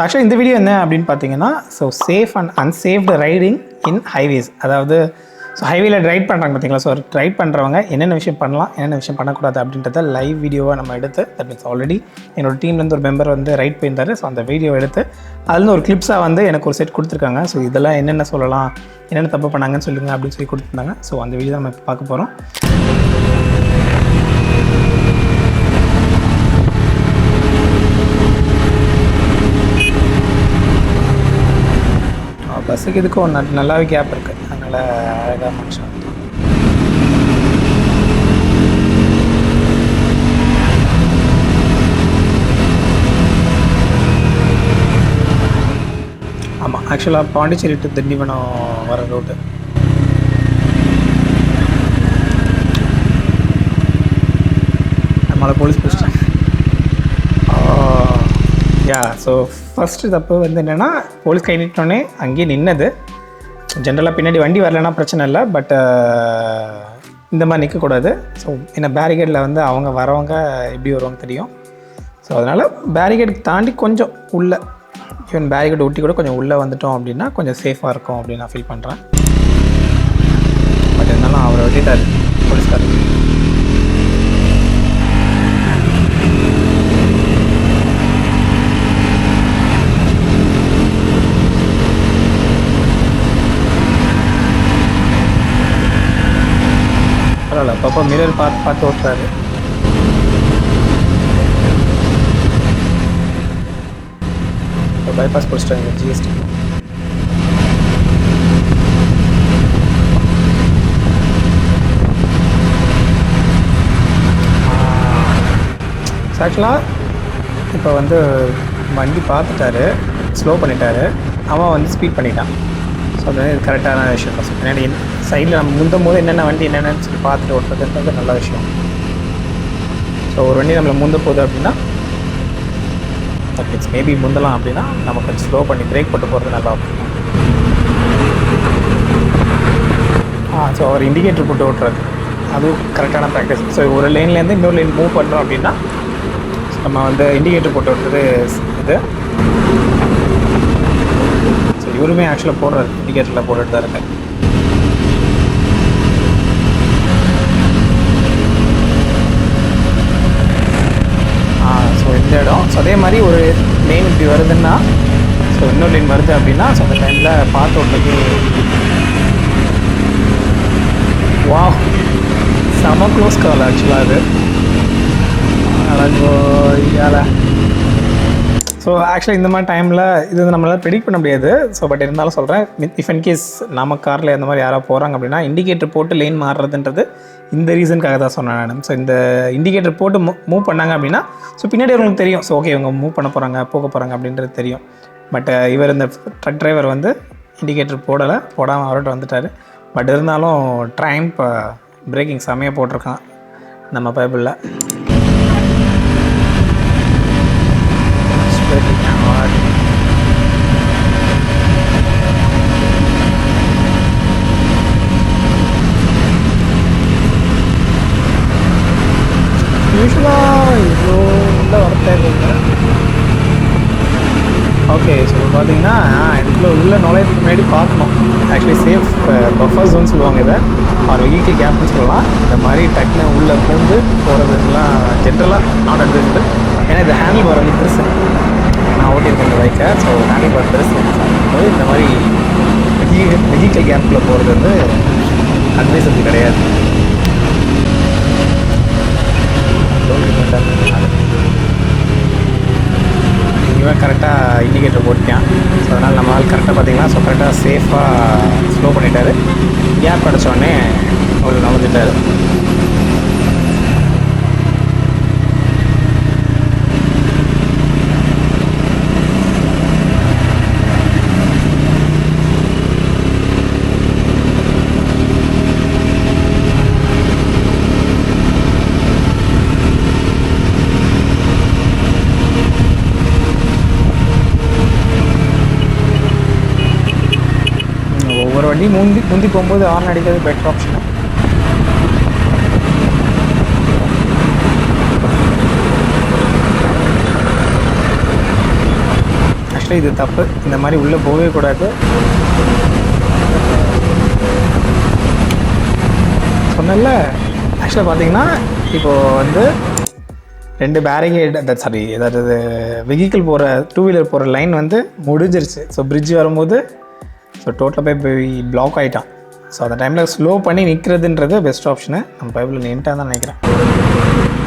ஆக்சுவலாக இந்த வீடியோ என்ன அப்படின்னு பார்த்தீங்கன்னா, so safe and unsafe riding in highways. அதாவது ஸோ ஹைவேல ரைட் பண்ணுறாங்க பார்த்தீங்களா, ஸோ ரைட் பண்ணுறவங்க என்னென்ன விஷயம் பண்ணலாம், என்னென்ன விஷயம் பண்ணக்கூடாது அப்படின்றத லைவ் வீடியோவாக நம்ம எடுத்து, தட் மீன்ஸ் ஆல்ரெடி என்னோட டீம்லேருந்து ஒரு மெம்பர் வந்து ரைட் போயிருந்தார். ஸோ அந்த வீடியோ எடுத்து அதுலேருந்து ஒரு கிளிப்ஸாக வந்து எனக்கு ஒரு செட் கொடுத்துருக்காங்க. ஸோ இதெல்லாம் என்னென்ன சொல்லலாம், என்னென்ன தப்பு பண்ணாங்கன்னு சொல்லுங்கள் அப்படின்னு சொல்லி கொடுத்துருந்தாங்க. ஸோ அந்த வீடியோ நம்ம இப்போ பார்க்க போகிறோம். பஸ்ஸுக்கு இதுக்கும் நல்லாவே கேப் இருக்குது, அதனால் அழகாக மனுஷன். ஆமாம், ஆக்சுவலாக பாண்டிச்சேரி டு திண்டிவனம் வர ரோட்டு. நம்மளை போலீஸ் பிடிச்சிட்டாங்க. யா, ஸோ ஃபஸ்ட்டு தப்பு வந்து என்னென்னா, போலீஸ் கை நீட்டினோடனே அங்கேயே நின்னது. ஜென்ரலாக பின்னாடி வண்டி வரலன்னா பிரச்சனை இல்லை, பட் இந்த மாதிரி நிற்கக்கூடாது. ஸோ என்ன பேரிகேடில் வந்து அவங்க வரவங்க எப்படி வருவாங்க தெரியும். ஸோ அதனால் பேரிகேடுக்கு தாண்டி கொஞ்சம் உள்ளே, ஈவன் பேரிகேட் ஒட்டி கூட கொஞ்சம் உள்ளே வந்துட்டோம் அப்படின்னா கொஞ்சம் சேஃபாக இருக்கும் அப்படின்னு நான் ஃபீல் பண்ணுறேன். பட் இருந்தாலும் அவரை வெட்டிட்டார் போலீஸ்காரர். பரவாயில்ல, அப்பப்போ மிரர் பார்த்து ஓட்டுறாரு. இப்போ பைபாஸ் பிடிச்சிட்டாங்க ஜிஎஸ்டி. ஆக்சுவலாக இப்போ வந்து வண்டி பார்த்துட்டாரு, ஸ்லோ பண்ணிட்டாரு, அவன் வந்து ஸ்பீட் பண்ணிட்டான். ஸோ அது கரெக்டான விஷயம் தான். பின்னாடி சைடில் நம்ம முந்தும் போது என்னென்ன வண்டி என்னென்னு சொல்லி பார்த்துட்டு ஓட்டுறதுன்றது நல்ல விஷயம். ஸோ ஒரு வண்டி நம்மளை முந்த போகுது அப்படின்னா, இட்ஸ் மேபி முந்தலாம் அப்படின்னா நம்ம கொஞ்சம் ஸ்லோ பண்ணி பிரேக் போட்டு போகிறது நல்லா இருக்கும். ஸோ அவர் இண்டிகேட்டர் போட்டு ஓட்டுறது அதுவும் கரெக்டான ப்ராக்டிஸ். ஸோ ஒரு லைன்லேருந்து இன்னொரு லைன் மூவ் பண்ணுறோம் அப்படின்னா நம்ம வந்து இண்டிகேட்டர் போட்டு ஓட்டுறது இது. ஸோ இவருமே ஆக்சுவலாக போடுறது இண்டிகேட்டரில் போட்டுட்டு தான் இருக்கேன். ஸோ இந்த இடம், ஸோ அதே மாதிரி ஒரு லைன் இப்படி வருதுன்னா, ஸோ இன்னொரு லைன் வருது அப்படின்னா, ஸோ அந்த டைமில் பார்த்து ஓட்டுறது. வா, செம க்ளோஸ் கால் ஆக்சுவலாக அது. அழகோ ஐயால. ஸோ ஆக்சுவலாக இந்த மாதிரி டைமில் இது வந்து நம்மளால் ப்ரெடிக்ட் பண்ண முடியாது. ஸோ பட் இருந்தாலும் சொல்கிறேன், இஃப் இன்கேஸ் நம்ம காரில் இந்த மாதிரி யாராவது போகிறாங்க அப்படின்னா இண்டிகேட்டர் போட்டு லைன் மாறுறதுன்றது இந்த ரீசனுக்காக தான் சொன்னேன் நான். ஸோ இந்த இண்டிகேட்டர் போட்டு மூவ் பண்ணாங்க அப்படின்னா, ஸோ பின்னாடி அவங்களுக்கு தெரியும், ஸோ ஓகே இவங்க மூவ் பண்ண போகிறாங்க, போக போகிறாங்க அப்படின்றது தெரியும். பட் இவர் இந்த ட்ரக் டிரைவர் வந்து இண்டிகேட்டர் போடாமல் அவர்கிட்ட வந்துட்டார். பட் இருந்தாலும் ட்ரைம்ப் பிரேக்கிங் செமையாக போட்டிருக்கான் நம்ம பைபிளில். யூஸ்வலாக இவ்வளோ உள்ள வரத்தேவையில்லை. ஓகே, ஸோ பார்த்தீங்கன்னா இதுக்குள்ளே உள்ள நுழையத்துக்கு முன்னாடி பார்க்கணும். ஆக்சுவலி சேஃப் பஃபர் ஜோன் சொல்லுவாங்க இதை, ஒரு வெஹிக்கிள் கேப்னு சொல்லலாம். இந்த மாதிரி டக்குன்னு உள்ளே பூந்து போகிறதுலாம் ஜென்ரலாக நாட் அட்வைசபிள். ஏன்னா இது ஹேண்டில் பார் வந்து பெருசு, நான் ஓட்டியிருக்கேன் இந்த பைக்கை. ஸோ ஹேண்டில் பார் பெருசு, இந்த மாதிரி வெஹிக்கிள் கேப்பில் போகிறது வந்து அட்வைசபிள் கிடையாது. இவன் கரெக்டாக இண்டிகேட்டர் போட்டான். ஸோ அதனால் நம்ம ஆள் கரெக்டாக பார்த்தீங்கன்னா, ஸோ கரெக்டாக சேஃபாக ஸ்லோ பண்ணிட்டாரு. கேப் கிடச்சோடனே ஒரு நவந்துட்டார். வண்டி முந்தி போகும்போது ஹார்ன் அடிக்கிறது பெட்டர் ஆப்ஷன். ஆக்சுவலி இது தப்பு, இந்த மாதிரி உள்ளே போகவே கூடாது. சொன்னல ஆக்சுவலாக பார்த்தீங்கன்னா இப்போது வந்து 2 பேரிகேட், சாரி ஏதாவது வெஹிக்கிள் போகிற 2 வீலர் போகிற லைன் வந்து முடிஞ்சிருச்சு. ஸோ பிரிட்ஜ் வரும்போது ஸோ டோட்டலாக போய் பிளாக் ஆகிட்டான். ஸோ அந்த டைமில் ஸ்லோ பண்ணி நிற்கிறதுன்றது பெஸ்ட் ஆப்ஷனு. நம்ம பைப்பில் நின்ட்டான் தான் நினைக்கிறேன்.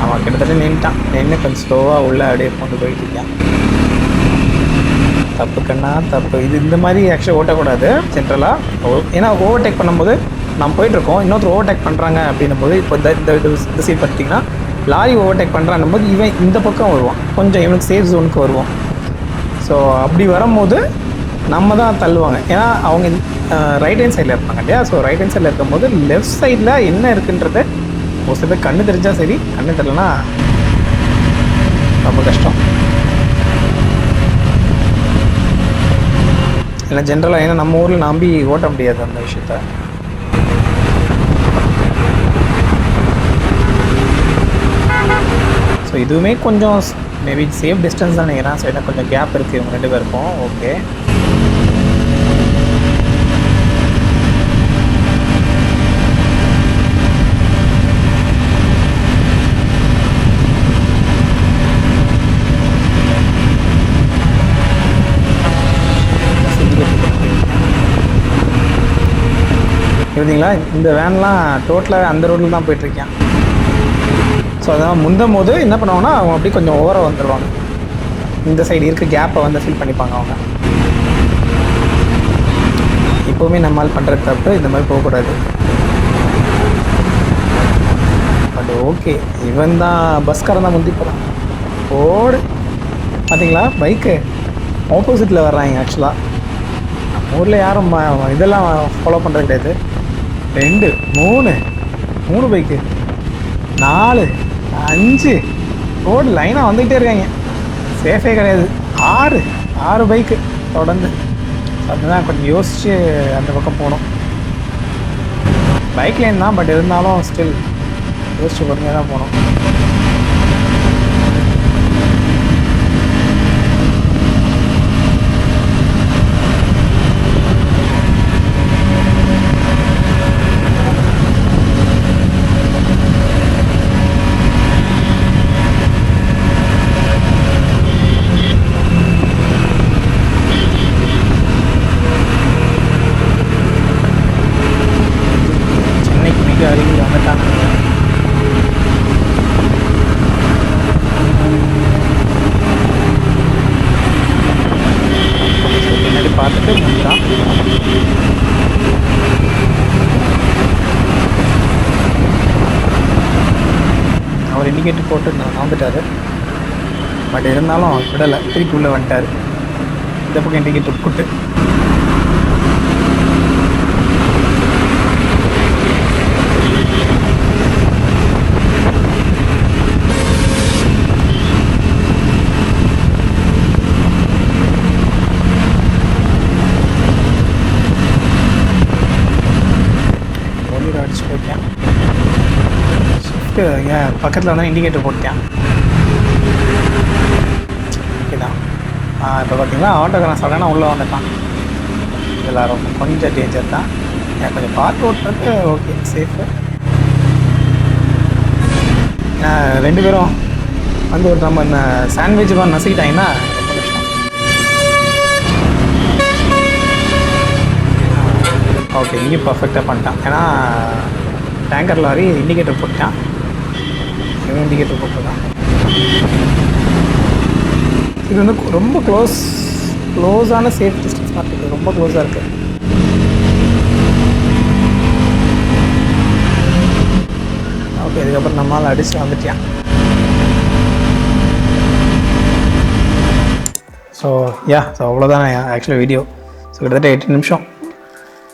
அவன் கிட்டத்தட்ட நின்று கொஞ்சம் ஸ்லோவாக உள்ளே அப்படியே கொண்டு போயிட்டு இருக்கான். தப்புக்கண்ணா தப்பு. இது இந்த மாதிரி ஆக்சுவலாக ஓட்டக்கூடாது சென்ட்ரலாக. ஏன்னா ஓவர்டேக் பண்ணும்போது நம்ம போயிட்டுருக்கோம், இன்னொருத்தர் ஓவர்டேக் பண்ணுறாங்க அப்படின்னும் போது இப்போ இந்த சைட் பார்த்திங்கன்னா லாரி ஓவர்டேக் பண்ணுறான்னும் போது இவன் இந்த பக்கம் வருவான், கொஞ்சம் இவனுக்கு சேஃப் ஜோனுக்கு வருவான். ஸோ அப்படி வரும்போது நம்ம தான் தள்ளுவாங்க. ஏன்னா அவங்க ரைட் ஹேண்ட் சைடில் இருப்பாங்க இல்லையா. ஸோ ரைட் ஹேண்ட் சைடில் இருக்கும்போது லெஃப்ட் சைடில் என்ன இருக்குன்றது ஒரு சில பேர் கண்ணு தெரிஞ்சால் சரி, கண்ணு தெரியலனா ரொம்ப கஷ்டம். ஏன்னா ஜென்ரலாக ஏன்னா நம்ம ஊரில் நம்பி ஓட்ட முடியாது அந்த விஷயத்த. ஸோ இதுவுமே கொஞ்சம் மேபி சேஃப் டிஸ்டன்ஸ் தான் நினைக்கிறேன். ஸோ ஏன்னா கொஞ்சம் கேப் இருக்குது இவங்க 2 பேருக்கும். ஓகே, பார்த்தீங்களா இந்த வேன்லாம் டோட்டலாக அந்த ரோட்டில் தான் போயிட்டுருக்கேன். ஸோ அதெல்லாம் முந்தும் போது என்ன பண்ணுவாங்கன்னா அவங்க அப்படி கொஞ்சம் ஓவராக வந்துடுவாங்க. இந்த சைடு இருக்க கேப்பை வந்து ஃபில் பண்ணிப்பாங்க அவங்க. இப்போவுமே நம்மால் பண்ணுறது தப்பு, இந்த மாதிரி போகக்கூடாது. பட் ஓகே, இவன் தான் பஸ்காரன் தான் முந்தி போகிறான். ஓடு பார்த்தீங்களா, பைக்கு ஆப்போசிட்டில் வர்றாங்க. ஆக்சுவலாக நம்ம ஊரில் யாரும் இதெல்லாம் ஃபாலோ பண்ணுறது கிடையாது. 2 3 பைக்கு 4 5 ரோடு லைனாக வந்துக்கிட்டே இருக்காங்க. சேஃபே கிடையாது. 6 பைக்கு தொடர்ந்து. அதுதான் கொஞ்சம் யோசித்து அந்த பக்கம் போகணும். பைக் லைன் தான், பட் இருந்தாலும் ஸ்டில் யோசிச்சு பொறுமையாக தான் போகணும். அருகில் வந்துட்டாங்க. பின்னாடி பார்த்துட்டு வந்துட்டான். அவர் இண்டிகேட்டர் போட்டு வந்துட்டார். பட் இருந்தாலும் விடலை, திருப்பி உள்ளே வந்துட்டார். இந்த பக்கம் இண்டிகேட்டர் போட்டு அடிச்சு போயிட்டேன். ஷிஃப்ட்டு பக்கத்தில் வந்து இண்டிகேட்டர் போட்டேன். ஓகே தான். இப்போ பார்த்தீங்கன்னா ஆட்டோக்காரன் சடனாக உள்ளே வந்துட்டான். எல்லோரும் கொஞ்சம் டேஞ்சர் தான். எனக்கு கொஞ்சம் பார்த்து ஓட்டுறது ஓகே, சேஃபு. ஏன்னா 2 பேரும் வந்து ஒரு நம்ம இந்த சாண்ட்விச் மாதிரி நசுக்கிட்டாங்கன்னா ரொம்ப கஷ்டம். ஓகே, இங்கேயும் பர்ஃபெக்டாக பண்ணிட்டான். ஏன்னா டேங்கர் லாரி இண்டிகேட்டர் போட்டான், இவன் இண்டிகேட்டர் போட்டுருக்கான். இது வந்து ரொம்ப க்ளோஸான சேஃப் டிஸ்டன்ஸ் மாதிரி இருக்குது, ரொம்ப க்ளோஸாக இருக்குது. ஓகே, இதுக்கப்புறம் நம்மளால் அடிச்சு வந்துட்டான். ஸோ அவ்வளோதான் ஆக்சுவலாக வீடியோ. ஸோ கிட்டத்தட்ட 8 நிமிஷம்.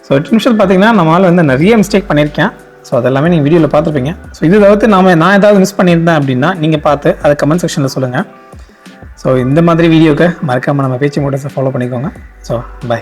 ஸோ 8 நிமிஷம் பார்த்தீங்கன்னா நம்மளால் வந்து நிறைய மிஸ்டேக் பண்ணியிருக்கேன். ஸோ அதெல்லாமே நீங்கள் வீடியோவில் பார்த்துருப்பீங்க. ஸோ இது தவிர்த்து நான் ஏதாவது மிஸ் பண்ணியிருந்தேன் அப்படின்னா நீங்கள் பார்த்து அதை கமெண்ட் செக்ஷனில் சொல்லுங்கள். ஸோ இந்த மாதிரி வீடியோக்கு மறக்காமல் நம்ம பேச்சு மோட்டர்ஸை ஃபாலோ பண்ணிக்கோங்க. So by.